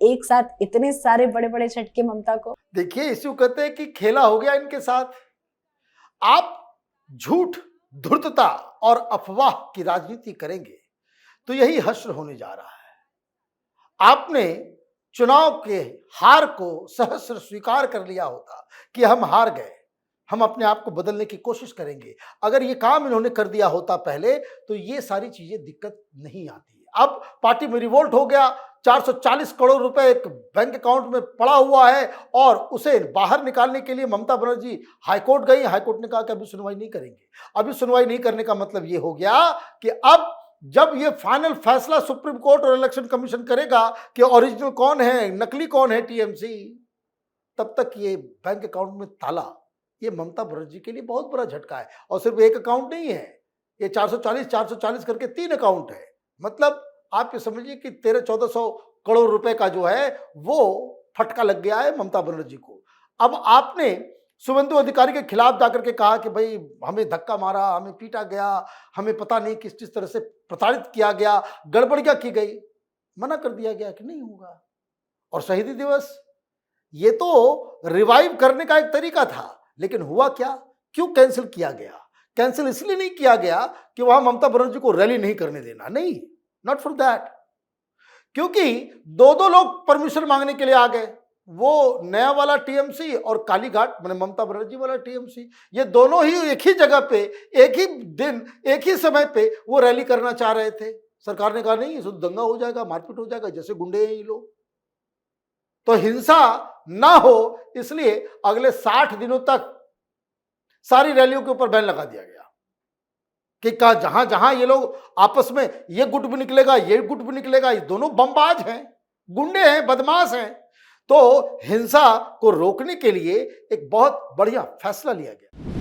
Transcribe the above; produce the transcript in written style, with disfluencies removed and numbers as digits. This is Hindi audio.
एक साथ इतने सारे बड़े बड़े झटके ममता को? देखिए, इसी कहते हैं कि खेला हो गया इनके साथ। आप झूठ, धूर्तता और अफवाह की राजनीति करेंगे तो यही हश्र होने जा रहा है। आपने चुनाव के हार को सहस्र स्वीकार कर लिया होता कि हम हार गए, हम अपने आप को बदलने की कोशिश करेंगे। अगर ये काम इन्होंने कर दिया होता पहले तो ये सारी चीजें दिक्कत नहीं आती। अब पार्टी में रिवोल्ट हो गया, 440 करोड़ रुपए एक बैंक अकाउंट में पड़ा हुआ है और उसे बाहर निकालने के लिए ममता बनर्जी हाईकोर्ट गई। हाईकोर्ट ने कहा कि अभी सुनवाई नहीं करेंगे। अभी सुनवाई नहीं करने का मतलब ये हो गया कि अब जब ये फाइनल फैसला सुप्रीम कोर्ट और इलेक्शन कमीशन करेगा कि ओरिजिनल कौन है, नकली कौन है टीएमसी, तब तक ये बैंक अकाउंट में ताला, ये ममता बनर्जी के लिए बहुत बड़ा झटका है। और सिर्फ एक अकाउंट नहीं है, ये 440 करके 3 अकाउंट है। मतलब आप ये समझिए कि 1300-1400 करोड़ रुपए का जो है वो फटका लग गया है ममता बनर्जी को। अब आपने शुभेंदु अधिकारी के खिलाफ जाकर के कहा कि भाई हमें धक्का मारा, हमें पीटा गया, हमें पता नहीं किस तरह से प्रताड़ित किया गया, गड़बड़ियां की गई। मना कर दिया गया कि नहीं होगा। और शहीदी दिवस, ये तो रिवाइव करने का एक तरीका था, लेकिन हुआ क्या, क्यों कैंसिल किया गया? कैंसिल इसलिए नहीं किया गया कि वहां ममता बनर्जी को रैली नहीं करने देना, नहीं, नॉट फॉर दैट। क्योंकि दो लोग परमिशन मांगने के लिए आ गए, वो नया वाला टीएमसी और कालीघाट मैंने ममता बनर्जी वाला टीएमसी, ये दोनों ही एक ही जगह पे, एक ही दिन, एक ही समय पे वो रैली करना चाह रहे थे। सरकार ने कहा नहीं, इसको दंगा हो जाएगा, मारपीट हो जाएगा, जैसे गुंडे हैं ये लोग। तो हिंसा ना हो इसलिए अगले 60 दिनों तक सारी रैलियों के ऊपर बैन लगा दिया गया कि जहां जहां ये लोग आपस में, ये गुट भी निकलेगा, ये गुट भी निकलेगा, ये दोनों बमबाज हैं, गुंडे हैं, बदमाश हैं। तो हिंसा को रोकने के लिए एक बहुत बढ़िया फैसला लिया गया।